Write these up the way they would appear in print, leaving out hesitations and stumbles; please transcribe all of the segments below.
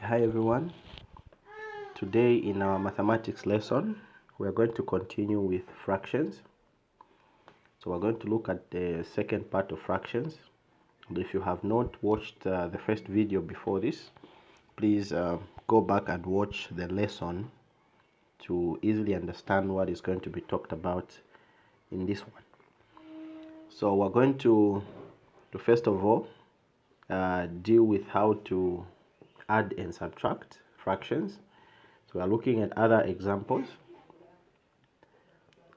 Hi everyone. Today in our mathematics lesson we are going to continue with fractions. So we're going to look at the second part of fractions. And if you have not watched the first video before this, please go back and watch the lesson to easily understand what is going to be talked about in this one. So we're going to first of all deal with how to add and subtract fractions. So we are looking at other examples.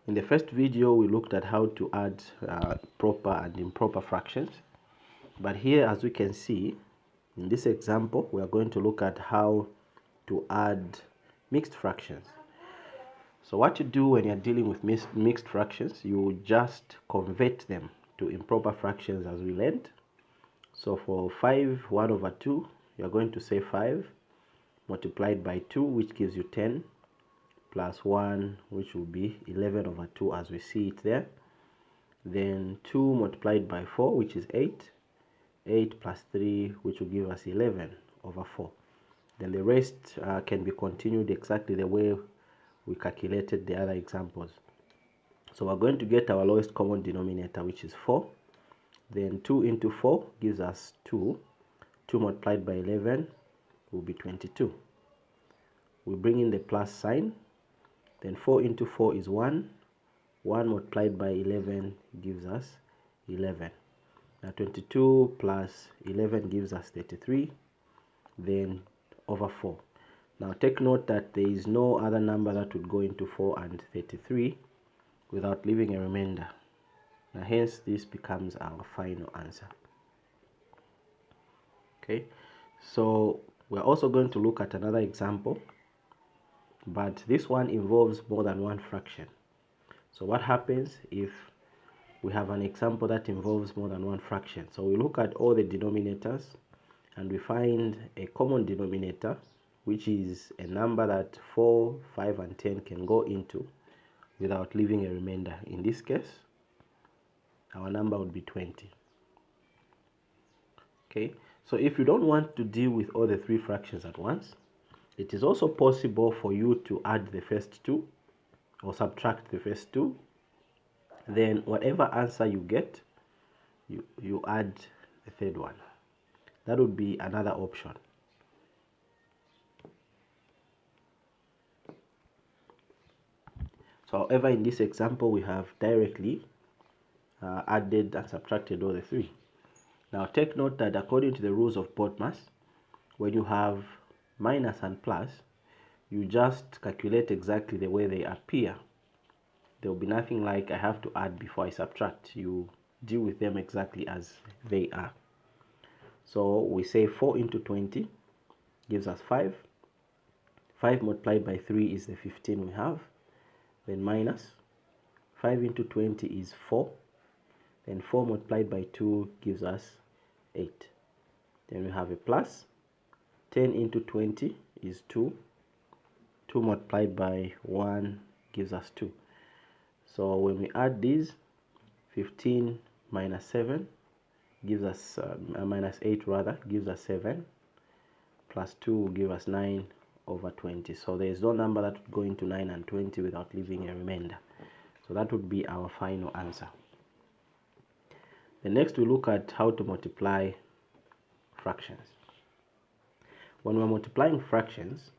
In the first video, we looked at how to add proper and improper fractions. But here, as we can see, in this example, we are going to look at how to add mixed fractions. So what you do when you're dealing with mixed fractions, you just convert them to improper fractions as we learned. So for 5, 1 over 2, you're going to say 5 multiplied by 2, which gives you 10, plus 1, which will be 11 over 2 as we see it there. Then 2 multiplied by 4, which is 8. 8 plus 3, which will give us 11 over 4. Then the rest can be continued exactly the way we calculated the other examples. So we're going to get our lowest common denominator, which is 4. Then 2 into 4 gives us 2. 2 multiplied by 11 will be 22. We bring in the plus sign. Then 4 into 4 is 1. 1 multiplied by 11 gives us 11. Now 22 plus 11 gives us 33. Then over 4. Now take note that there is no other number that would go into 4 and 33 without leaving a remainder. Now hence this becomes our final answer. Okay, so we're also going to look at another example, but this one involves more than one fraction. So what happens if we have an example that involves more than one fraction? So we look at all the denominators and we find a common denominator, which is a number that 4, 5, and 10 can go into without leaving a remainder. In this case, our number would be 20. Okay, so if you don't want to deal with all the three fractions at once, it is also possible for you to add the first two or subtract the first two. Then whatever answer you get, you add the third one. That would be another option. So however, in this example, we have directly added and subtracted all the three. Now take note that according to the rules of BODMAS, when you have minus and plus, you just calculate exactly the way they appear. There will be nothing like I have to add before I subtract. You deal with them exactly as they are. So we say 4 into 20 gives us 5. 5 multiplied by 3 is the 15 we have. Then minus 5 into 20 is 4. Then 4 multiplied by 2 gives us 8. Then we have a plus. 10 into 20 is 2. 2 multiplied by 1 gives us 2. So when we add these, 15 minus 7 gives us, minus 8 rather, gives us 7. Plus 2 will give us 9 over 20. So there is no number that would go into 9 and 20 without leaving a remainder. So that would be our final answer. The next we look at how to multiply fractions. When we're multiplying fractions,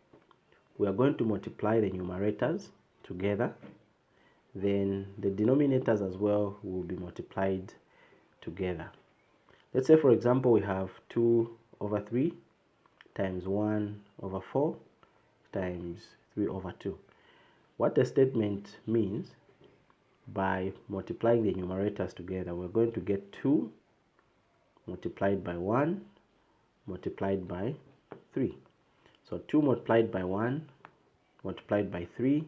we are going to multiply the numerators together. Then the denominators as well will be multiplied together. Let's say, for example, we have 2 over 3 times 1 over 4 times 3 over 2. What the statement means, by multiplying the numerators together, we're going to get 2 multiplied by 1 multiplied by 3. So 2 multiplied by 1 multiplied by 3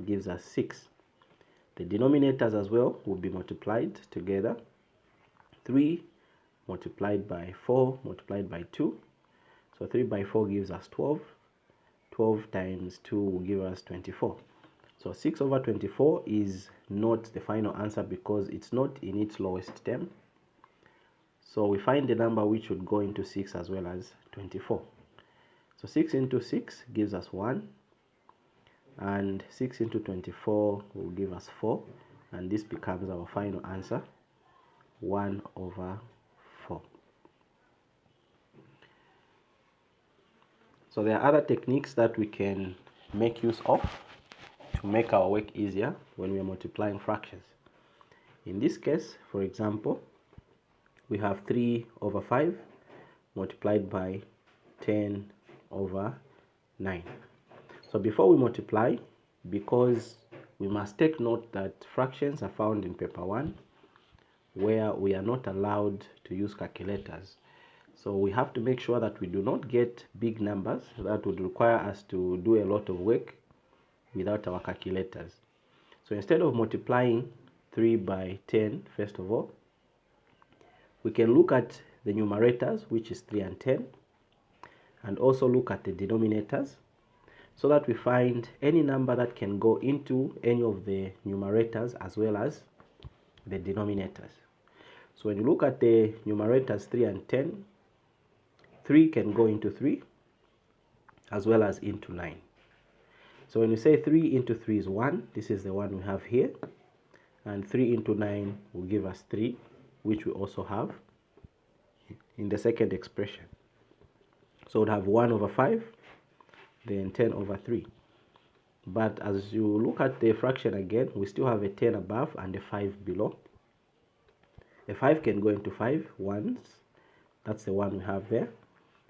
gives us 6. The denominators as well will be multiplied together. 3 multiplied by 4 multiplied by 2. So 3 by 4 gives us 12. 12 times 2 will give us 24. So 6 over 24 is not the final answer because it's not in its lowest term. So we find the number which would go into 6 as well as 24. So 6 into 6 gives us 1, and 6 into 24 will give us 4, and this becomes our final answer, 1 over 4. So there are other techniques that we can make use of to make our work easier when we are multiplying fractions. In this case, for example, we have 3 over 5 multiplied by 10 over 9. So before we multiply, because we must take note that fractions are found in paper 1 where we are not allowed to use calculators. So we have to make sure that we do not get big numbers that would require us to do a lot of work without our calculators. So instead of multiplying 3 by 10, first of all, we can look at the numerators, which is 3 and 10, and also look at the denominators, so that we find any number that can go into any of the numerators as well as the denominators. So when you look at the numerators 3 and 10, 3 can go into 3 as well as into 9. So when you say 3 into 3 is 1, this is the one we have here, and 3 into 9 will give us 3, which we also have in the second expression. So we'll have 1 over 5, then 10 over 3. But as you look at the fraction again, we still have a 10 above and a 5 below. A 5 can go into 5 once, that's the one we have there,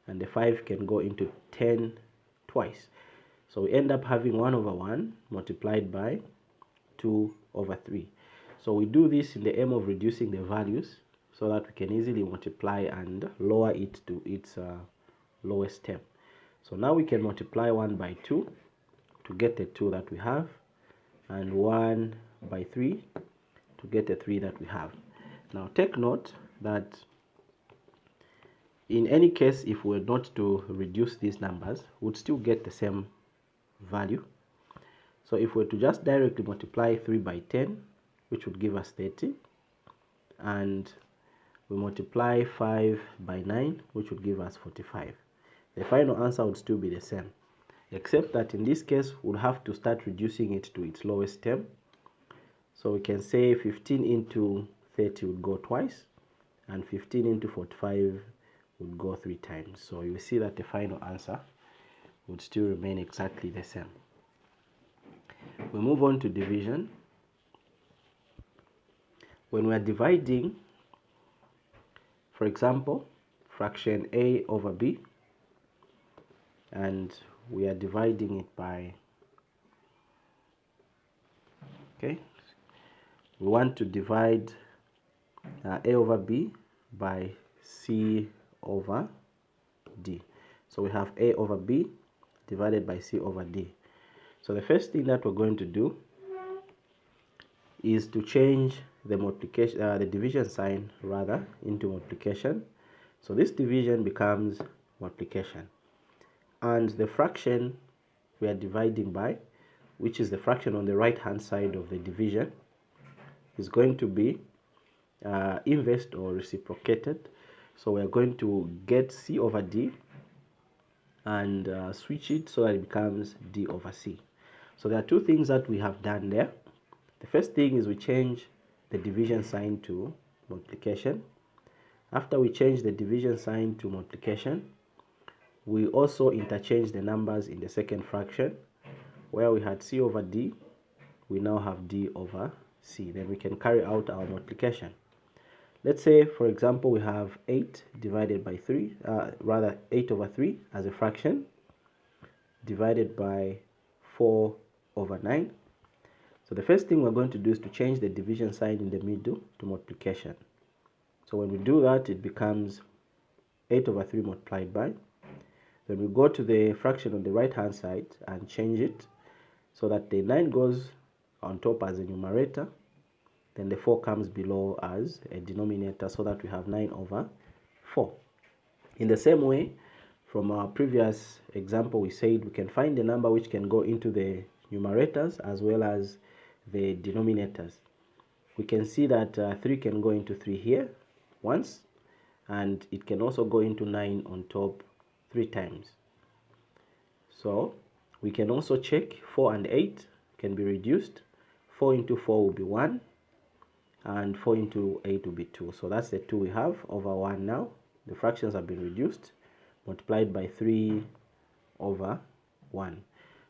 and the 5 can go into 10 twice. So we end up having 1 over 1 multiplied by 2 over 3. So we do this in the aim of reducing the values so that we can easily multiply and lower it to its lowest term. So now we can multiply 1 by 2 to get the 2 that we have, and 1 by 3 to get the 3 that we have. Now take note that in any case, if we were not to reduce these numbers, we would still get the same value. So if we were to just directly multiply 3 by 10, which would give us 30, and we multiply 5 by 9, which would give us 45, the final answer would still be the same, except that in this case we'll have to start reducing it to its lowest term. So we can say 15 into 30 would go twice, and 15 into 45 would go 3 times. So you see that the final answer would still remain exactly the same. We move on to division. When we are dividing, for example, fraction a over b, and we are dividing it by, we want to divide a over b by c over d. So we have a over b divided by c over d. So the first thing that we're going to do is to change the multiplication, the division sign rather, into multiplication. So this division becomes multiplication, and the fraction we are dividing by, which is the fraction on the right hand side of the division, is going to be inversed or reciprocated. So we are going to get c over d and switch it so that it becomes d over c. So there are two things that we have done there. The first thing is we change the division sign to multiplication. After we change the division sign to multiplication, we also interchange the numbers in the second fraction. Where we had c over d, we now have d over c. Then we can carry out our multiplication. Let's say, for example, we have 8 divided by 3, rather 8 over 3 as a fraction, divided by 4 over 9. So the first thing we're going to do is to change the division sign in the middle to multiplication. So when we do that, it becomes 8 over 3 multiplied by. Then we go to the fraction on the right hand side and change it so that the 9 goes on top as a numerator, then the 4 comes below as a denominator, so that we have 9 over 4. In the same way, from our previous example, we said we can find a number which can go into the numerators as well as the denominators. We can see that 3 can go into 3 here once, and it can also go into 9 on top 3 times. So we can also check 4 and 8 can be reduced. 4 into 4 will be 1, and 4 into 8 will be 2. So that's the 2 we have over 1 now. The fractions have been reduced, multiplied by 3 over 1.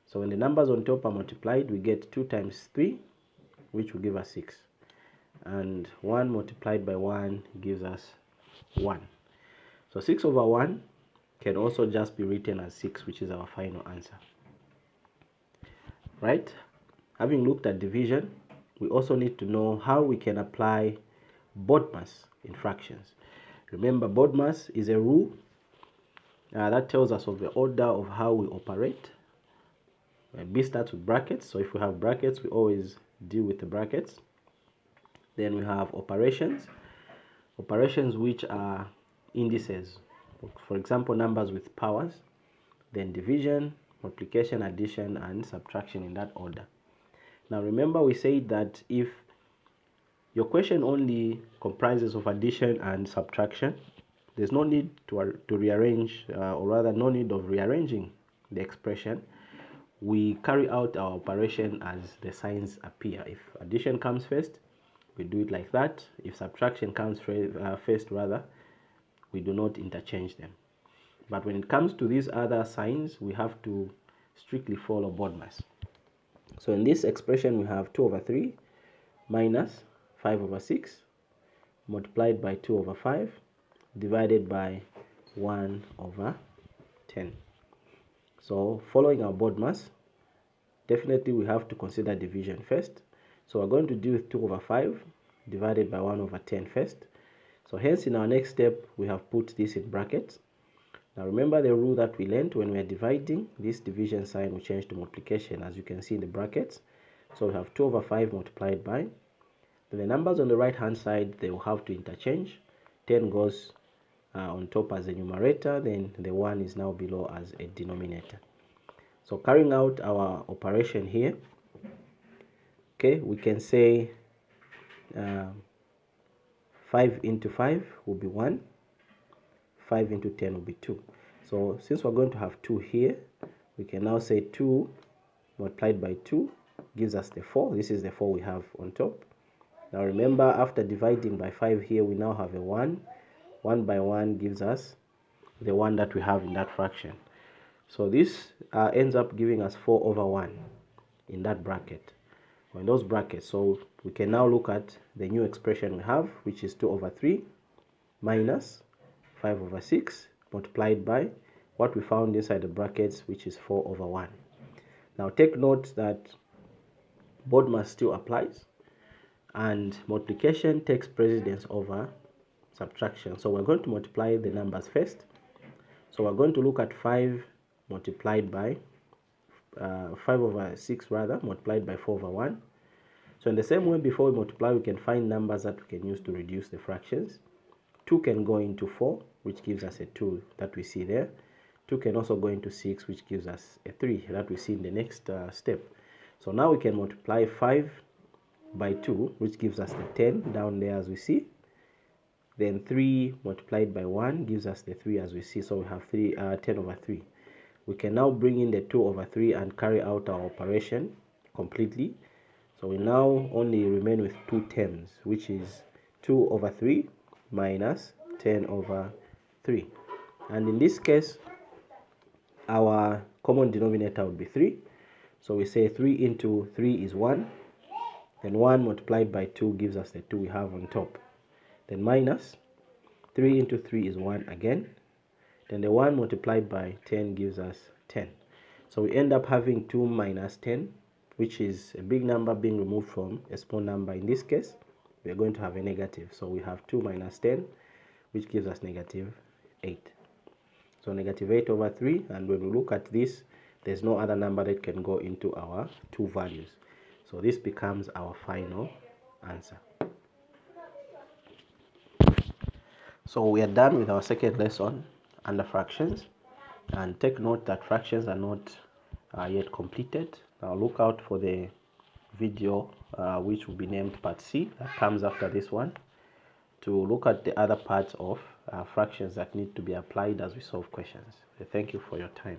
So when the numbers on top are multiplied, we get 2 times 3, which will give us 6. And 1 multiplied by 1 gives us 1. So 6 over 1 can also just be written as 6, which is our final answer. Right? Having looked at division, we also need to know how we can apply BODMAS in fractions. Remember, BODMAS is a rule that tells us of the order of how we operate. B starts with brackets, so if we have brackets, we always deal with the brackets. Then we have operations which are indices, for example, numbers with powers. Then division, multiplication, addition, and subtraction in that order. Now remember, we said that if your question only comprises of addition and subtraction, there's no need to rearrange, or rather no need of rearranging the expression. We carry out our operation as the signs appear. If addition comes first, we do it like that. If subtraction comes first, we do not interchange them. But when it comes to these other signs, we have to strictly follow BODMAS. So in this expression, we have 2 over 3 minus 5 over 6 multiplied by 2 over 5 divided by 1 over 10. So following our BODMAS, definitely we have to consider division first. So we're going to do with 2 over 5 divided by 1 over 10 first. So hence in our next step, we have put this in brackets. Now remember the rule that we learned when we are dividing, this division sign will change to multiplication, as you can see in the brackets. So we have 2 over 5 multiplied by, then the numbers on the right hand side, they will have to interchange. 10 goes on top as a numerator, then the 1 is now below as a denominator. So carrying out our operation here, okay, we can say 5 into 5 will be 1, 5 into 10 will be 2. So since we're going to have 2 here, we can now say 2 multiplied by 2 gives us the 4. This is the 4 we have on top. Now remember, after dividing by 5 here, we now have a 1. 1 by 1 gives us the 1 that we have in that fraction. So this ends up giving us 4 over 1 in that bracket, or in those brackets. So we can now look at the new expression we have, which is 2 over 3 minus 5 over 6 multiplied by what we found inside the brackets, which is 4 over 1. Now take note that BODMAS still applies, and multiplication takes precedence over subtraction. So we're going to multiply the numbers first. So we're going to look at 5 multiplied by 5 over 6 multiplied by 4 over 1. So in the same way, before we multiply, we can find numbers that we can use to reduce the fractions. 2 can go into 4, which gives us a 2 that we see there. 2 can also go into 6, which gives us a 3 that we see in the next step. So now we can multiply 5 by 2, which gives us the 10 down there as we see. Then 3 multiplied by 1 gives us the 3 as we see. So we have 10 over 3. We can now bring in the 2 over 3 and carry out our operation completely. So we now only remain with 2 terms, which is 2 over 3 minus 10 over 3. And in this case, our common denominator would be 3. So we say 3 into 3 is 1. Then 1 multiplied by 2 gives us the 2 we have on top. Then minus 3 into 3 is 1 again. Then the 1 multiplied by 10 gives us 10. So we end up having 2 minus 10, which is a big number being removed from a small number. In this case, we are going to have a negative. So we have 2 minus 10, which gives us negative 8. So negative 8 over 3. And when we look at this, there's no other number that can go into our two values. So this becomes our final answer. So we are done with our second lesson under fractions, and take note that fractions are not yet completed. Now look out for the video which will be named part C, that comes after this one, to look at the other parts of fractions that need to be applied as we solve questions. Thank you for your time.